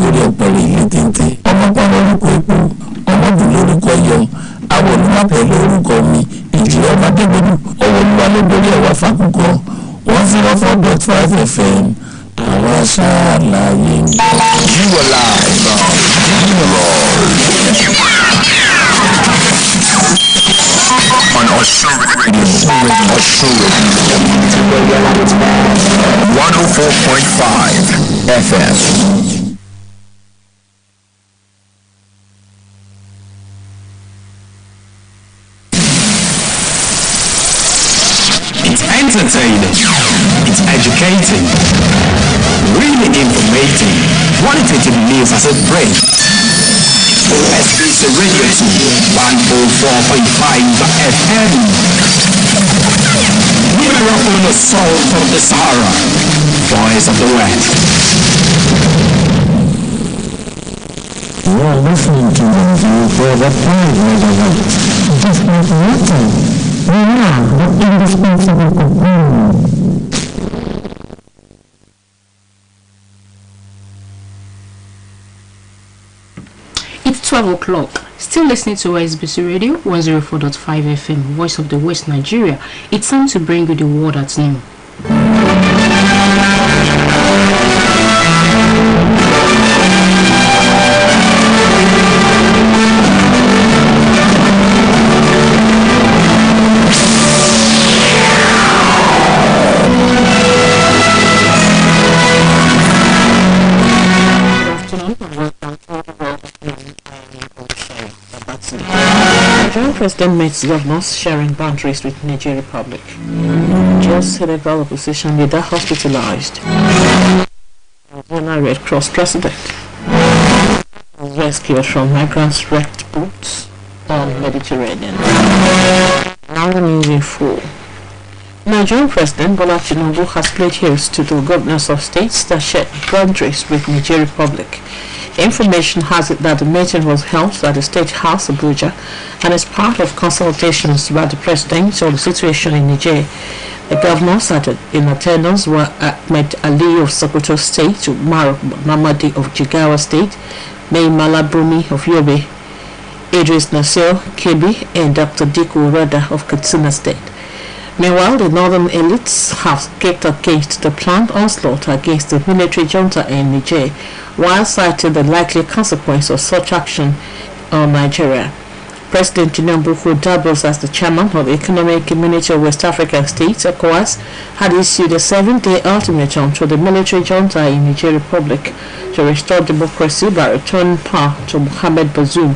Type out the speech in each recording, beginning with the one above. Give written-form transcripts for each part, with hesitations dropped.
gorí ọ̀pẹ̀rẹ̀ ilé téńté ọmọpá lórúkọ epo ọmọdún lórúkọ yọ àwọn olùwàpẹ̀ lórúkọ mi ìjìyà ọba dẹ́gbẹ̀dù ọwọ́ olúwa ló gorí ẹ̀wà fákúkọ 104.5 FM àwọn aṣáàlàyé. You are live on Osho Radio. 104.5 FM. It's entertaining, it's educating, really informative, qualitative news as it brings. OSBC Radio 2, 104.5 FM. Miracle the soul from the Sahara, voice of the West. You are listening to the view for the 5 megahertz. Just like water. We are the indispensable companion. It's 12 o'clock. Still listening to OSBC Radio 104.5 FM, Voice of the West, Nigeria. It's time to bring you the word at noon. President meets governors sharing boundaries with Niger Republic. Just Senegal opposition leader hospitalized. Ghana Red Cross president rescued from migrants wrecked boats on Mediterranean. Now the news in full. Nigerian President Bola Tinubu has pledged hearings to the governors of states that share boundaries with Niger Republic. Information has it that the meeting was held at the State House Abuja and is part of consultations by the president on the situation in Niger. The governors in attendance were Ahmed Ali of Sokoto State, Umar Mamadi of Jigawa State, May Malabrumi of Yobe, Idris Nasir Kebi, and Dr. Diku Rada of Katsina State. Meanwhile, the northern elites have kicked against the planned onslaught against the military junta in Niger, while citing the likely consequence of such action on Nigeria. President Tinubu, who doubles as the chairman of the Economic Community of West African States, ECOWAS, had issued a 7-day ultimatum to the military junta in Niger Republic to restore democracy by returning power to Mohamed Bazoum.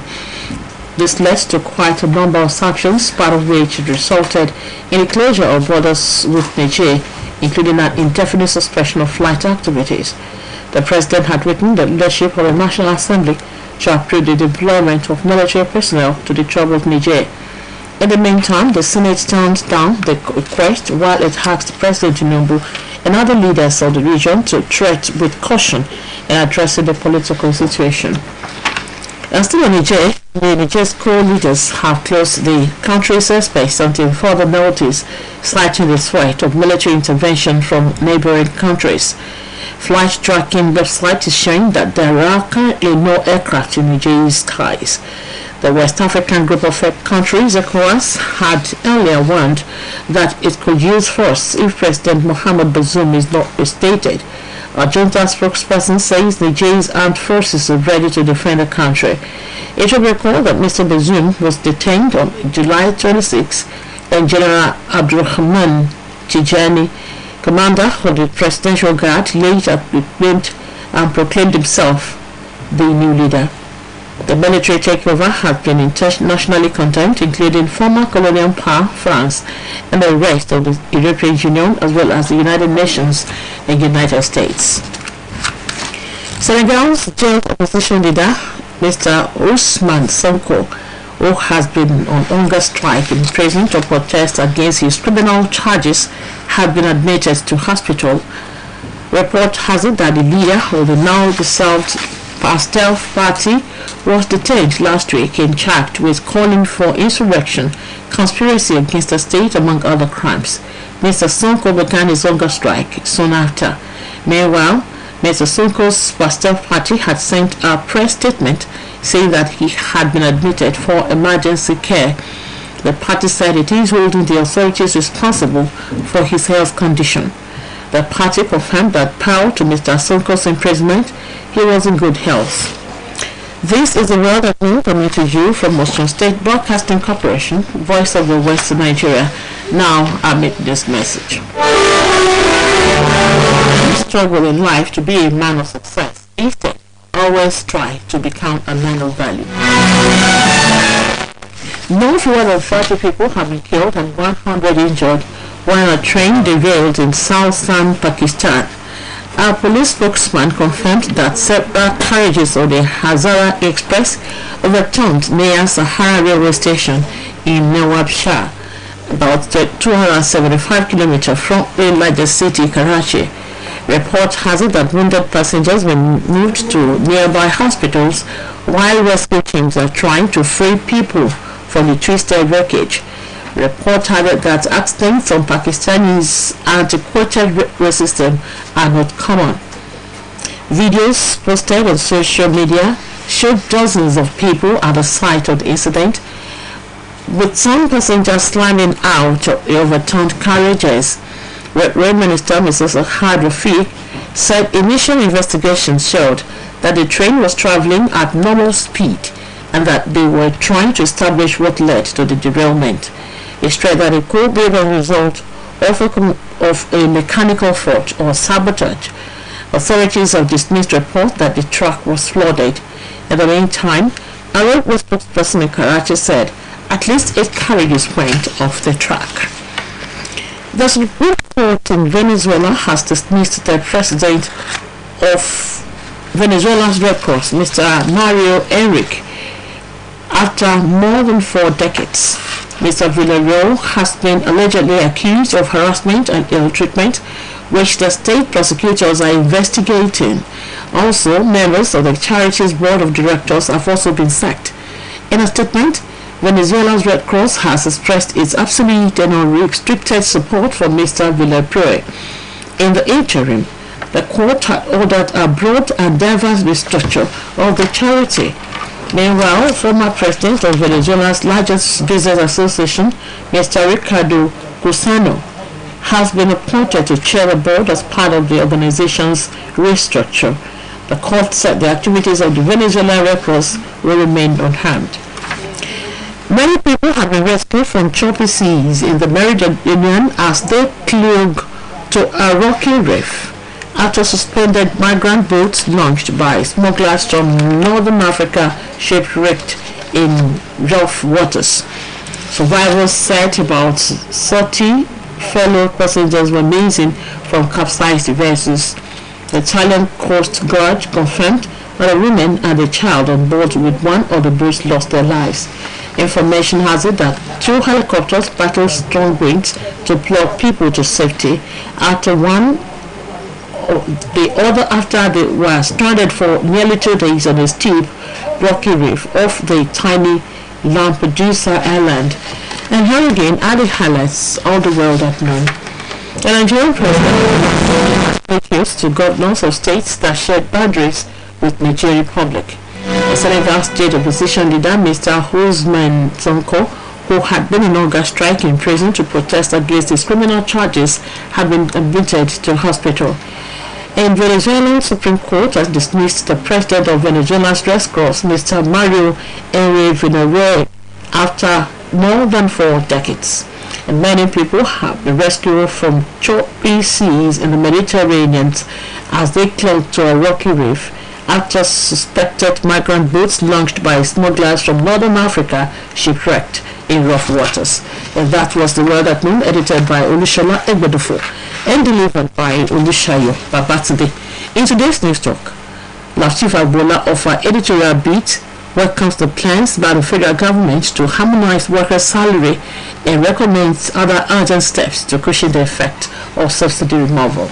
This led to quite a number of sanctions, part of which resulted in the closure of borders with Niger, including an indefinite suspension of flight activities. The president had written the leadership of the National Assembly to approve the deployment of military personnel to the troubled Niger. In the meantime, the Senate turned down the request while it asked President Tinubu and other leaders of the region to tread with caution in addressing the political situation. And still in Niger, the Niger's core leaders have closed the country's airspace until further notice, citing the threat of military intervention from neighboring countries. Flight tracking website is showing that there are currently no aircraft in Niger's skies. The West African group of countries, ECOWAS, had earlier warned that it could use force if President Mohamed Bazoum is not reinstated. A junta spokesperson says Niger's armed forces are ready to defend the country. It should be recalled that Mr. Bazoum was detained on July 26 and General Abdurrahman Tijani, commander of the Presidential Guard, later proclaimed himself the new leader. The military takeover has been internationally condemned, including former colonial power France and the rest of the European Union, as well as the United Nations and United States. Senegal's jailed opposition leader, Mr. Ousmane Sonko, who has been on hunger strike in prison to protest against his criminal charges, has been admitted to hospital. Report has it that the leader of the now dissolved Pastel Party was detained last week and charged with calling for insurrection, conspiracy against the state, among other crimes. Mr. Sonko began his hunger strike soon after. Meanwhile, Mr. Sonko's pastor party had sent a press statement saying that he had been admitted for emergency care. The party said it is holding the authorities responsible for his health condition. The party confirmed that prior to Mr. Sonko's imprisonment, he was in good health. This is the World at Noon coming to you from Osun State Broadcasting Corporation, Voice of the West Nigeria. Now, amid this message. You struggle in life to be a man of success. Instead, always try to become a man of value. No fewer than 30 people have been killed and 100 injured when a train derailed in southern Pakistan. A police spokesman confirmed that several carriages of the Hazara Express overturned near Sahara railway station in Nawab Shah, about 275 kilometers from the largest city, Karachi. Report has it that wounded passengers were moved to nearby hospitals while rescue teams are trying to free people from the twisted wreckage. Report added that accidents on Pakistani's antiquated railway system are not common. Videos posted on social media showed dozens of people at the site of the incident, with some passengers slamming out of the overturned carriages. Rail Minister Mrs. Ahad Rafiq said initial investigations showed that the train was traveling at normal speed and that they were trying to establish what led to the derailment. He stressed that it could be the result of a mechanical fault or sabotage. Authorities have dismissed reports that the track was flooded. In the meantime, a railway spokesperson in Karachi said at least 8 carriages went off the track. The Supreme Court in Venezuela has dismissed the president of Venezuela's Red Cross, Mr. Mario Enrique, after more than 4 decades. Mr. Villarreal has been allegedly accused of harassment and ill treatment, which the state prosecutors are investigating. Also, members of the charity's board of directors have also been sacked. In a statement, Venezuela's Red Cross has expressed its absolute and unrestricted support for Mr. Villarreal. In the interim, the court had ordered a broad and diverse restructure of the charity. Meanwhile, former president of Venezuela's largest business association, Mr. Ricardo Cusano, has been appointed to chair the board as part of the organization's restructure. The court said the activities of the Venezuelan Red Cross will remain unharmed. Many people have been rescued from choppy seas in the Mediterranean as they clung to a rocky reef after suspended migrant boats launched by smugglers from Northern Africa shipwrecked in rough waters. Survivors said about 30 fellow passengers were missing from capsized vessels. The Italian Coast Guard confirmed that a woman and a child on board with one of the boats lost their lives. Information has it that 2 helicopters battled strong winds to pluck people to safety after they were stranded for nearly 2 days on a steep, rocky reef off the tiny Lampedusa island. And here again are the highlights of the world at noon. The Nigerian president refused to governors of states that shared boundaries with Nigeria Republic. The Senegal state opposition leader, Mr. Ousmane Sonko, who had been in hunger strike in prison to protest against his criminal charges, had been admitted to hospital. And Venezuelan Supreme Court has dismissed the president of Venezuela's Red Cross, Mr. Mario Enrique Villarreal, after more than 4 decades. And many people have been rescued from choppy seas in the Mediterranean as they clung to a rocky reef after suspected migrant boats launched by smugglers from Northern Africa shipwrecked in rough waters. And that was the World at Noon, edited by Olushola Egbedofo and delivered by Olushayo Babatunde. In today's news talk, Lateef Agbola of our editorial beat welcomes the plans by the federal government to harmonize workers' salary and recommends other urgent steps to cushion the effect of subsidy removal.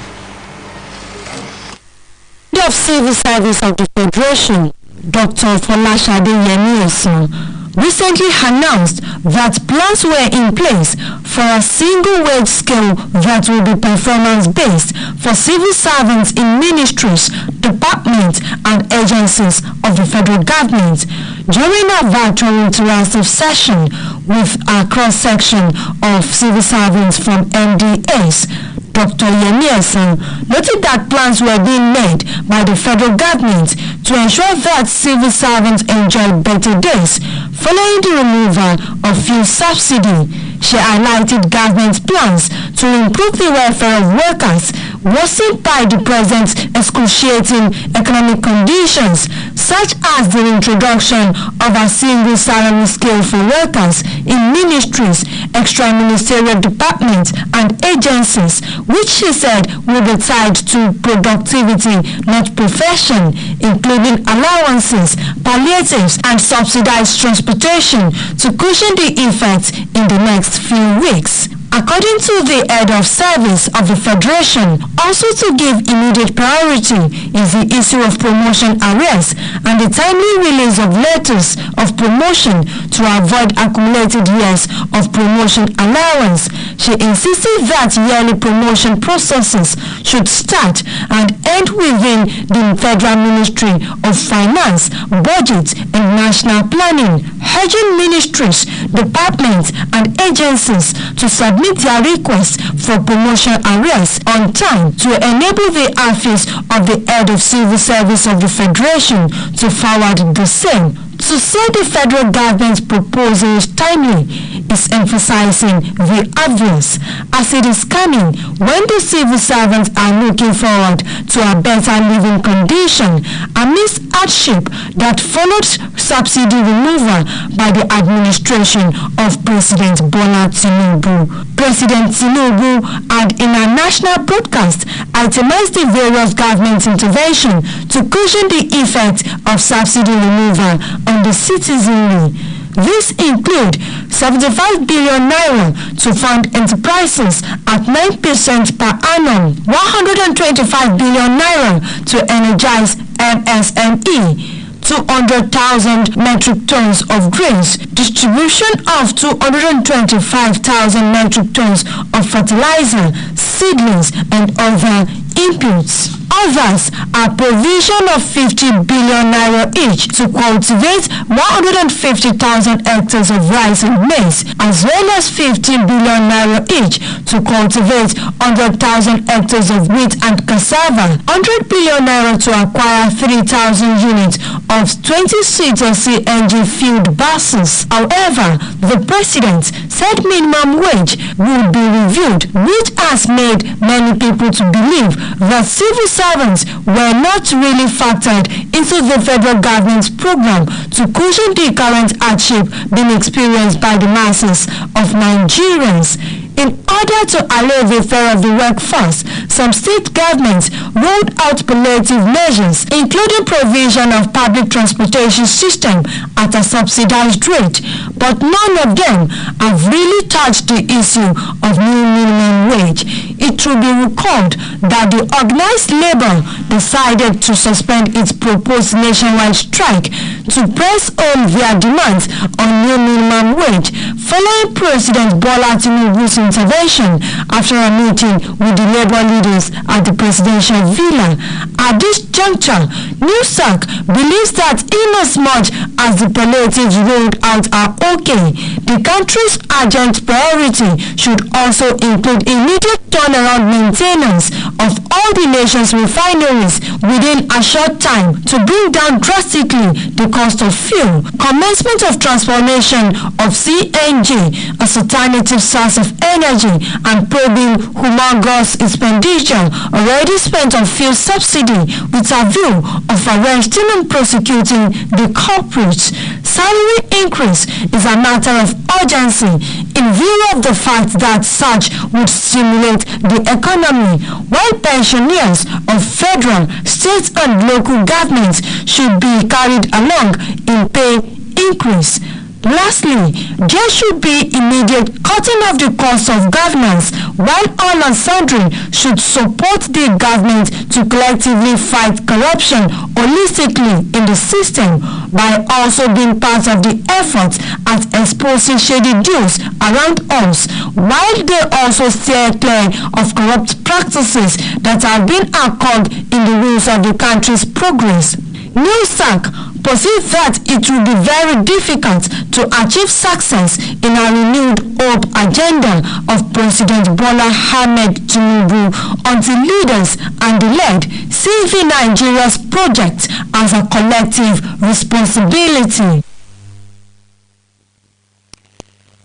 Of Civil Service of the Federation Dr. Folashade Yemi-Osun, recently announced that plans were in place for a single wage scale that will be performance-based for civil servants in ministries, departments, and agencies of the federal government. During a virtual interactive session with a cross-section of civil servants from MDAs, Dr. Yemi-Osun noted that plans were being made by the federal government to ensure that civil servants enjoy better days following the removal of fuel subsidy. She highlighted government plans to improve the welfare of workers worsened by the present excruciating economic conditions, such as the introduction of a single salary scale for workers in ministries, extra-ministerial departments, and agencies, which she said will be tied to productivity, not profession, including allowances, palliatives, and subsidized transportation to cushion the effects in the next few weeks. According to the head of service of the Federation, also to give immediate priority is the issue of promotion arrears and the timely release of letters of promotion to avoid accumulated years of promotion allowance. She insisted that yearly promotion processes should start and end within the Federal Ministry of Finance, Budget and National Planning, urging ministries, departments and agencies to submit their requests for promotion arrears on time to enable the office of the head of civil service of the Federation to forward the same. To say the federal government's proposal is timely is emphasizing the obvious, as it is coming when the civil servants are looking forward to a better living condition amidst hardship that followed subsidy removal by the administration of President Bola Tinubu. President Tinubu had in a national broadcast itemized the various government intervention to cushion the effect of subsidy removal on the citizenry. These include 75 billion naira to fund enterprises at 9% per annum, 125 billion naira to energize MSME, 200,000 metric tons of grains, distribution of 225,000 metric tons of fertilizer, seedlings, and other inputs. Others are provision of 50 billion naira each to cultivate 150,000 hectares of rice and maize, as well as 15 billion naira each to cultivate 100,000 hectares of wheat and cassava, 100 billion naira to acquire 3,000 units of 20-seater CNG fueled buses. However, the president said minimum wage would be reviewed, which has made many people to believe that civil servants were not really factored into the federal government's program to cushion the current hardship being experienced by the masses of Nigerians. In order to allay the fear of the workforce, some state governments rolled out palliative measures, including provision of public transportation system at a subsidized rate, but none of them have really touched the issue of new minimum wage. It should be recalled that the organized labor decided to suspend its proposed nationwide strike to press home their demands on new minimum wage, following President Bola Tinubu's intervention after a meeting with the labor leaders at the presidential villa. At this juncture, NewSAC believes that inasmuch as the palliatives rolled out are okay, the country's urgent priority should also include immediate turnaround maintenance of all the nation's refineries within a short time to bring down drastically the cost of fuel, commencement of transformation of CNG as alternative source of energy, and probing humongous expenditure already spent on fuel subsidy with a view of arresting and prosecuting the culprits. Salary increase is a matter of urgency in view of the fact that such would stimulate the economy, while pensioners of federal, state and local governments should be carried along in pay increase. Lastly, there should be immediate cutting of the cost of governance, while all and sundry should support the government to collectively fight corruption holistically in the system by also being part of the effort at exposing shady deals around us, while they also steer clear of corrupt practices that have been occurred in the rules of the country's progress. NewSAC perceives that it will be very difficult to achieve success in a renewed hope agenda of President Bola Ahmed Tinubu until leaders and the led see Nigeria's project as a collective responsibility.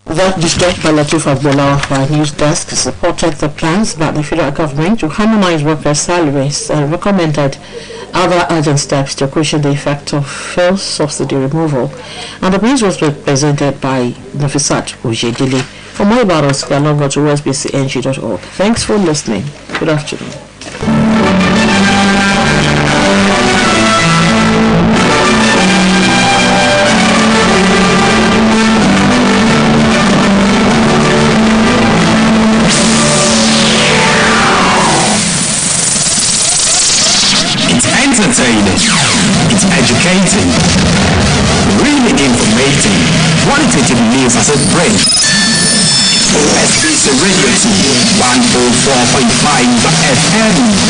That district by Latif Abdullah of our news desk supported the plans that the federal government to harmonize workers' salaries and recommended other urgent steps to cushion the effect of fuel subsidy removal. And the news was presented by Nafisat Ojedele. For more about us, go along to OSBCNG.org. Thanks for listening. Good afternoon. Entertaining, it's educating, really informating, qualitative news as it brings. OSBC Radio 2, 104.5 FM.